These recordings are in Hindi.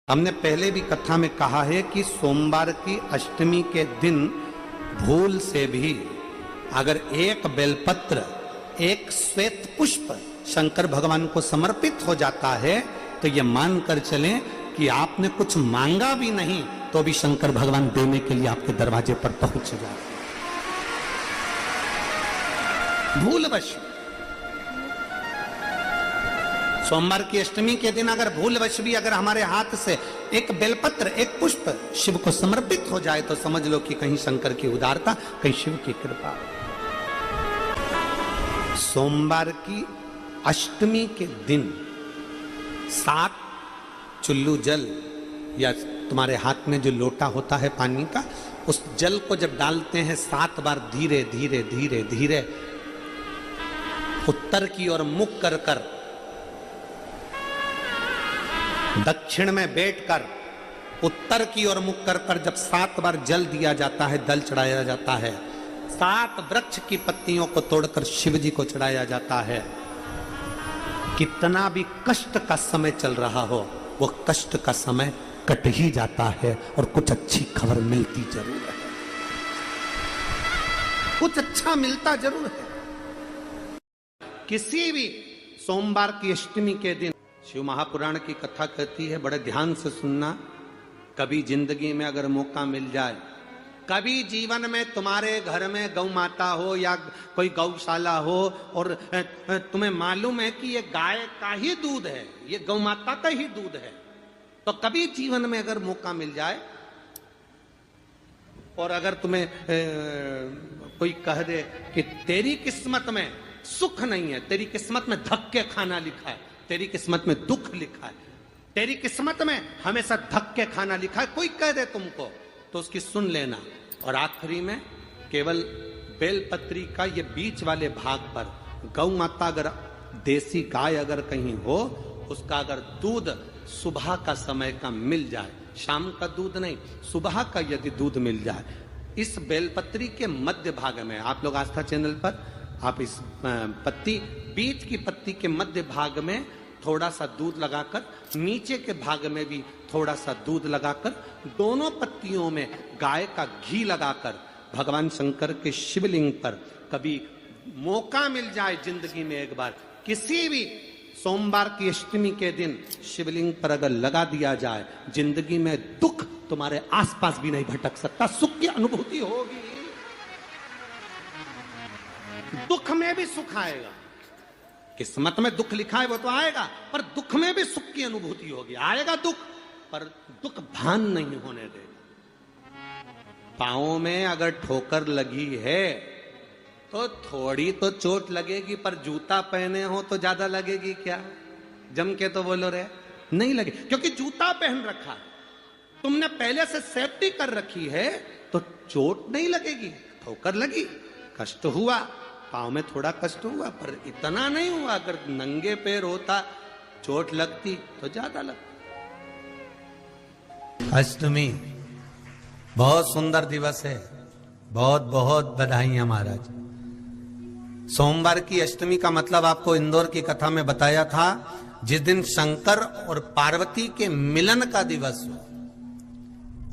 हमने पहले भी कथा में कहा है कि सोमवार की अष्टमी के दिन भूल से भी अगर एक बेलपत्र, एक श्वेत पुष्प शंकर भगवान को समर्पित हो जाता है तो ये मानकर चलें कि आपने कुछ मांगा भी नहीं तो भी शंकर भगवान देने के लिए आपके दरवाजे पर पहुंच जाए। भूलवश सोमवार की अष्टमी के दिन अगर भूलवश भी अगर हमारे हाथ से एक बेलपत्र, एक पुष्प शिव को समर्पित हो जाए तो समझ लो कि कहीं शंकर की उदारता, कहीं शिव की कृपा। सोमवार की अष्टमी के दिन 7 चुल्लू जल या तुम्हारे हाथ में जो लोटा होता है पानी का, उस जल को जब डालते हैं 7 बार धीरे धीरे धीरे धीरे उत्तर की ओर मुख कर कर, दक्षिण में बैठकर उत्तर की ओर मुख कर कर जब 7 बार जल दिया जाता है, दल चढ़ाया जाता है, 7 वृक्ष की पत्तियों को तोड़कर शिव जी को चढ़ाया जाता है। कितना भी कष्ट का समय चल रहा हो वो कष्ट का समय कट ही जाता है और कुछ अच्छी खबर मिलती जरूर है, कुछ अच्छा मिलता जरूर है। किसी भी सोमवार की अष्टमी के दिन शिव महापुराण की कथा कहती है, बड़े ध्यान से सुनना। कभी जिंदगी में अगर मौका मिल जाए, कभी जीवन में तुम्हारे घर में गौ माता हो या कोई गौशाला हो और तुम्हें मालूम है कि ये गाय का ही दूध है, ये गौ माता का ही दूध है, तो कभी जीवन में अगर मौका मिल जाए और अगर तुम्हें कोई कह दे कि तेरी किस्मत में सुख नहीं है, तेरी किस्मत में धक्के खाना लिखा है, तेरी किस्मत में दुख लिखा है, तेरी किस्मत में हमेशा धक्के खाना लिखा है, कोई कह दे तुमको तो उसकी सुन लेना। और आखिरी में केवल बेलपत्री का ये बीच वाले भाग पर गौ माता, अगर देसी गाय अगर कहीं हो, उसका अगर दूध सुबह का समय का मिल जाए, शाम का दूध नहीं, सुबह का यदि दूध मिल जाए, इस बेलपत्री के मध्य भाग में, आप लोग आस्था चैनल पर आप इस पत्ती, बीच की पत्ती के मध्य भाग में थोड़ा सा दूध लगाकर, नीचे के भाग में भी थोड़ा सा दूध लगाकर, दोनों पत्तियों में गाय का घी लगाकर भगवान शंकर के शिवलिंग पर कभी मौका मिल जाए जिंदगी में एक बार, किसी भी सोमवार की अष्टमी के दिन शिवलिंग पर अगर लगा दिया जाए, जिंदगी में दुख तुम्हारे आसपास भी नहीं भटक सकता, सुख की अनुभूति होगी। दुख में भी सुख आएगा, किस्मत में दुख लिखा है वो तो आएगा, पर दुख में भी सुख की अनुभूति होगी। आएगा दुख पर दुख भान नहीं होने देगा। पांवों में अगर ठोकर लगी है तो थोड़ी तो चोट लगेगी, पर जूता पहने हो तो ज्यादा लगेगी क्या? जम के तो बोलो रे, नहीं लगे, क्योंकि जूता पहन रखा है, तुमने पहले से सेफ्टी कर रखी है तो चोट नहीं लगेगी। ठोकर लगी, कष्ट हुआ, पाँव में थोड़ा कष्ट हुआ, पर इतना नहीं हुआ। अगर नंगे पैर होता चोट लगती तो ज्यादा लगती। अष्टमी बहुत सुंदर दिवस है, बहुत बहुत बधाइयां महाराज। सोमवार की अष्टमी का मतलब आपको इंदौर की कथा में बताया था, जिस दिन शंकर और पार्वती के मिलन का दिवस हो,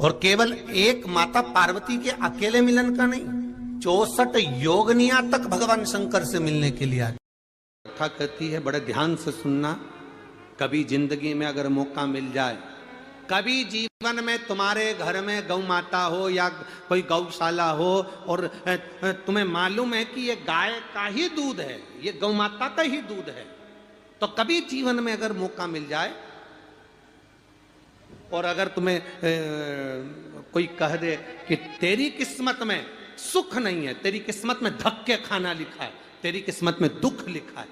और केवल एक माता पार्वती के अकेले मिलन का नहीं, 64 योगनिया तक भगवान शंकर से मिलने के लिए आती। कथा कहती है, बड़े ध्यान से सुनना। कभी जिंदगी में अगर मौका मिल जाए, कभी जीवन में तुम्हारे घर में गौ माता हो या कोई गौशाला हो और तुम्हें मालूम है कि ये गाय का ही दूध है, ये गौ माता का ही दूध है, तो कभी जीवन में अगर मौका मिल जाए और अगर तुम्हें कोई कह दे कि तेरी किस्मत में सुख नहीं है, तेरी किस्मत में धक्के खाना लिखा है, तेरी किस्मत में दुख लिखा है,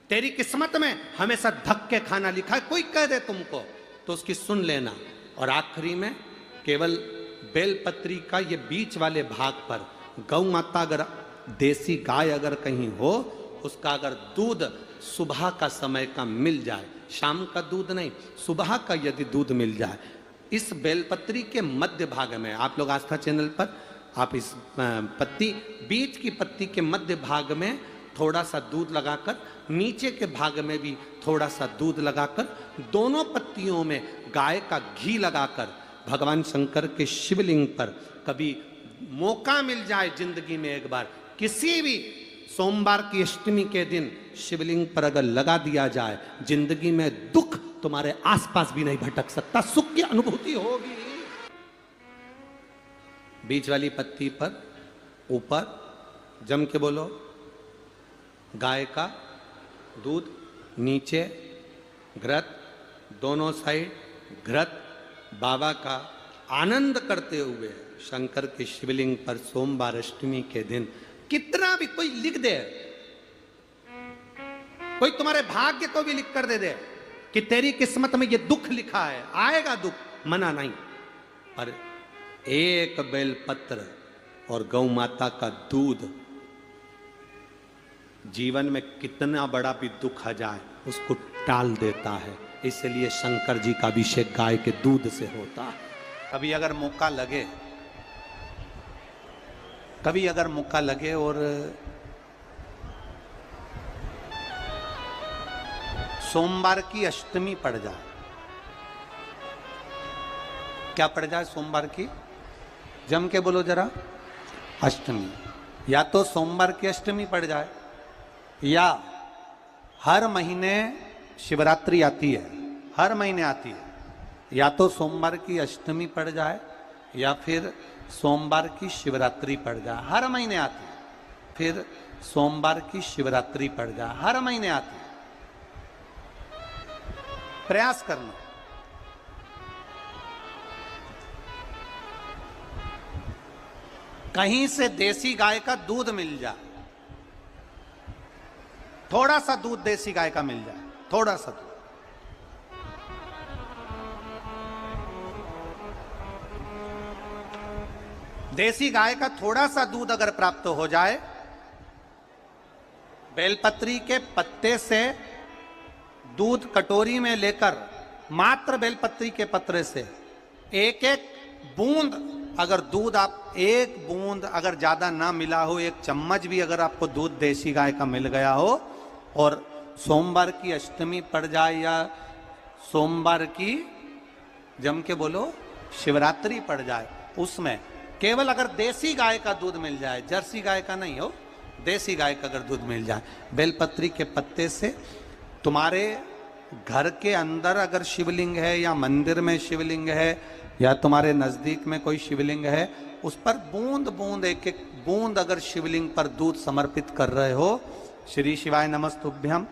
तेरी किस्मत में हमेशा धक्के खाना लिखा है, कोई कह दे तुमको तो उसकी सुन लेना। और आखिरी में केवल बेलपत्री का ये बीच वाले भाग पर गौ माता, अगर देसी गाय अगर कहीं हो, उसका अगर दूध सुबह का समय का मिल जाए, शाम का दूध नहीं, सुबह का यदि दूध मिल जाए, इस बेलपत्री के मध्य भाग में, आप लोग आस्था चैनल पर आप इस पत्ती, बीच की पत्ती के मध्य भाग में थोड़ा सा दूध लगाकर, नीचे के भाग में भी थोड़ा सा दूध लगाकर, दोनों पत्तियों में गाय का घी लगाकर भगवान शंकर के शिवलिंग पर कभी मौका मिल जाए जिंदगी में एक बार, किसी भी सोमवार की अष्टमी के दिन शिवलिंग पर अगर लगा दिया जाए, जिंदगी में दुख तुम्हारे आसपास भी नहीं भटक सकता, सुख की अनुभूति होगी। बीच वाली पत्ती पर ऊपर जम के बोलो गाय का दूध, नीचे घृत, दोनों साइड घृत, बाबा का आनंद करते हुए शंकर के शिवलिंग पर सोमवार अष्टमी के दिन कितना भी कोई लिख दे, कोई तुम्हारे भाग्य को भी लिख कर दे कि तेरी किस्मत में ये दुख लिखा है, आएगा दुख, मना नहीं, पर एक बेलपत्र और गौ माता का दूध जीवन में कितना बड़ा भी दुख आ जाए उसको टाल देता है। इसलिए शंकर जी का अभिषेक गाय के दूध से होता है। कभी अगर मौका लगे और सोमवार की अष्टमी पड़ जाए, क्या पड़ जाए सोमवार की, जम के बोलो जरा, अष्टमी, या तो सोमवार की अष्टमी पड़ जाए, या हर महीने शिवरात्रि आती है, हर महीने आती है, या तो सोमवार की अष्टमी पड़ जाए या फिर सोमवार की शिवरात्रि पड़ जाए, हर महीने आती है, फिर सोमवार की शिवरात्रि पड़ जाए, हर महीने आती है। प्रयास करना, कहीं से देसी गाय का दूध मिल जाए, थोड़ा सा दूध देसी गाय का मिल जाए, थोड़ा सा दूध, देसी गाय का थोड़ा सा दूध अगर प्राप्त हो जाए, बेलपत्री के पत्ते से दूध कटोरी में लेकर, मात्र बेलपत्री के पत्रे से एक एक बूंद अगर दूध, आप एक बूंद अगर ज्यादा ना मिला हो, एक चम्मच भी अगर आपको दूध देसी गाय का मिल गया हो, और सोमवार की अष्टमी पड़ जाए या सोमवार की, जम के बोलो, शिवरात्रि पड़ जाए, उसमें केवल अगर देसी गाय का दूध मिल जाए, जर्सी गाय का नहीं हो, देसी गाय का अगर दूध मिल जाए, बेलपत्री के पत्ते से, तुम्हारे घर के अंदर अगर शिवलिंग है या मंदिर में शिवलिंग है या तुम्हारे नजदीक में कोई शिवलिंग है, उस पर बूंद बूंद, एक एक बूंद अगर शिवलिंग पर दूध समर्पित कर रहे हो, श्री शिवाय नमस्तुभ्यम,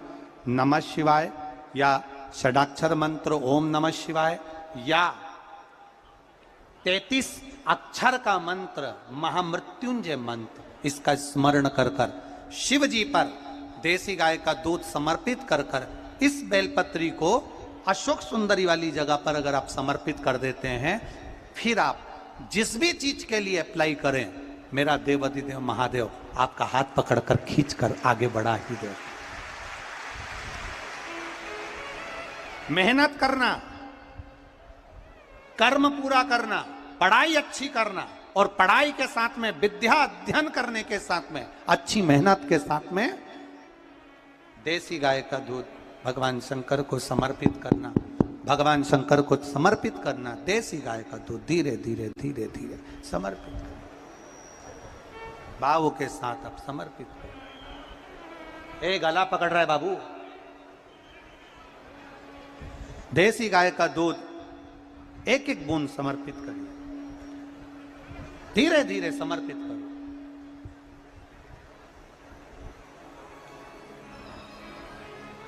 नमः शिवाय, या षडाक्षर मंत्र ओम नमः शिवाय, या 33 अक्षर का मंत्र महामृत्युंजय मंत्र, इसका स्मरण कर कर शिव जी पर देसी गाय का दूध समर्पित कर कर इस बेलपत्री को अशोक सुंदरी वाली जगह पर अगर आप समर्पित कर देते हैं, फिर आप जिस भी चीज के लिए अप्लाई करें, मेरा देवाधिदेव महादेव आपका हाथ पकड़कर खींचकर आगे बढ़ा ही दे। मेहनत करना, कर्म पूरा करना, पढ़ाई अच्छी करना, और पढ़ाई के साथ में विद्या अध्ययन करने के साथ में अच्छी मेहनत के साथ में देसी गाय का दूध भगवान शंकर को समर्पित करना, भगवान शंकर को समर्पित करना, देसी गाय का दूध धीरे धीरे धीरे धीरे समर्पित करना, भाव के साथ आप समर्पित करें। ए गला पकड़ रहा है बाबू, देसी गाय का दूध एक एक बूंद समर्पित करिए, धीरे धीरे समर्पित करो।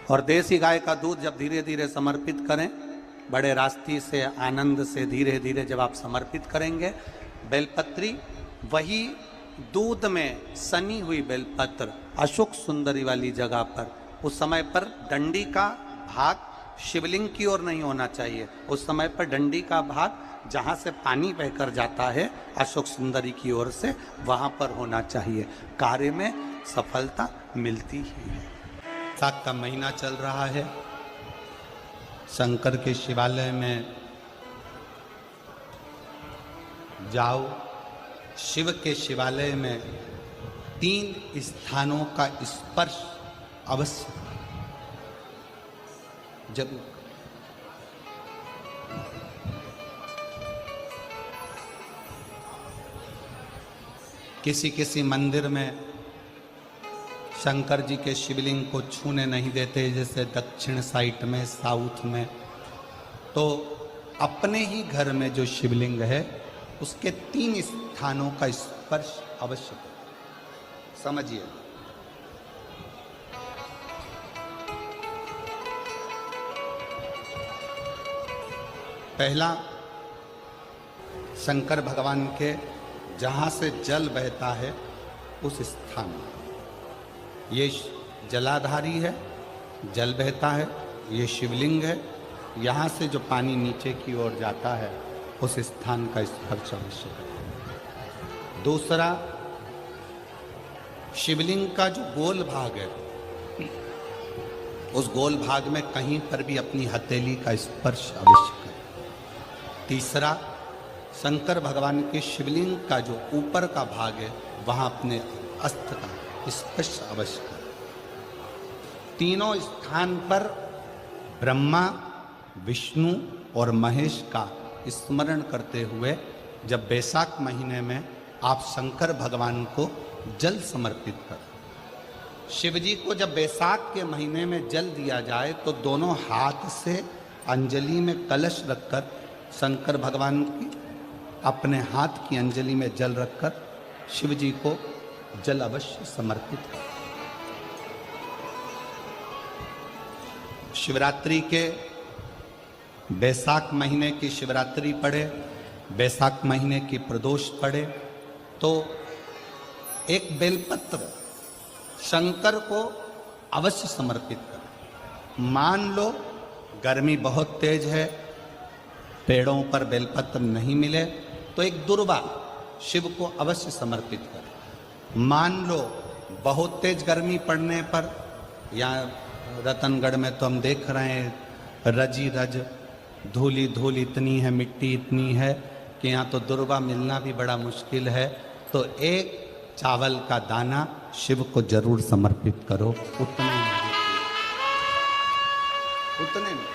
और देसी गाय का दूध जब धीरे धीरे समर्पित करें, बड़े रास्ते से, आनंद से धीरे धीरे जब आप समर्पित करेंगे, बेलपत्री वही दूध में सनी हुई बेलपत्र अशोक सुंदरी वाली जगह पर, उस समय पर डंडी का भाग शिवलिंग की ओर नहीं होना चाहिए, उस समय पर डंडी का भाग जहाँ से पानी बहकर जाता है अशोक सुंदरी की ओर से, वहाँ पर होना चाहिए। कार्य में सफलता मिलती ही है। साख का महीना चल रहा है, शंकर के शिवालय में जाओ, शिव के शिवालय में 3 स्थानों का स्पर्श अवश्य जरूर। किसी किसी मंदिर में शंकर जी के शिवलिंग को छूने नहीं देते, जैसे दक्षिण साइड में, साउथ में। तो अपने ही घर में जो शिवलिंग है उसके 3 स्थानों का स्पर्श अवश्य करें। समझिए, पहला शंकर भगवान के जहाँ से जल बहता है उस स्थान में, ये जलाधारी है, जल बहता है, ये शिवलिंग है, यहाँ से जो पानी नीचे की ओर जाता है उस स्थान का स्पर्श अवश्य है। दूसरा, शिवलिंग का जो गोल भाग है उस गोल भाग में कहीं पर भी अपनी हथेली का स्पर्श अवश्य करें। तीसरा, शंकर भगवान के शिवलिंग का जो ऊपर का भाग है वहां अपने अस्त्र का स्पर्श अवश्य करें। तीनों स्थान पर ब्रह्मा, विष्णु और महेश का स्मरण करते हुए जब बैसाख महीने में आप शंकर भगवान को जल समर्पित करें। शिव जी को जब बैसाख के महीने में जल दिया जाए तो दोनों हाथ से अंजलि में कलश रखकर शंकर भगवान की अपने हाथ की अंजलि में जल रखकर शिव जी को जल अवश्य समर्पित करें। शिवरात्रि के बैसाख महीने की शिवरात्रि पड़े, बैसाख महीने की प्रदोष पड़े तो एक बेलपत्र शंकर को अवश्य समर्पित करें। मान लो गर्मी बहुत तेज है, पेड़ों पर बेलपत्र नहीं मिले तो एक दुर्वा शिव को अवश्य समर्पित करें। मान लो बहुत तेज गर्मी पड़ने पर, यहाँ रतनगढ़ में तो हम देख रहे हैं रजी रज, धूली धूल इतनी है, मिट्टी इतनी है कि यहाँ तो दुर्वा मिलना भी बड़ा मुश्किल है, तो एक चावल का दाना शिव को जरूर समर्पित करो। उतने में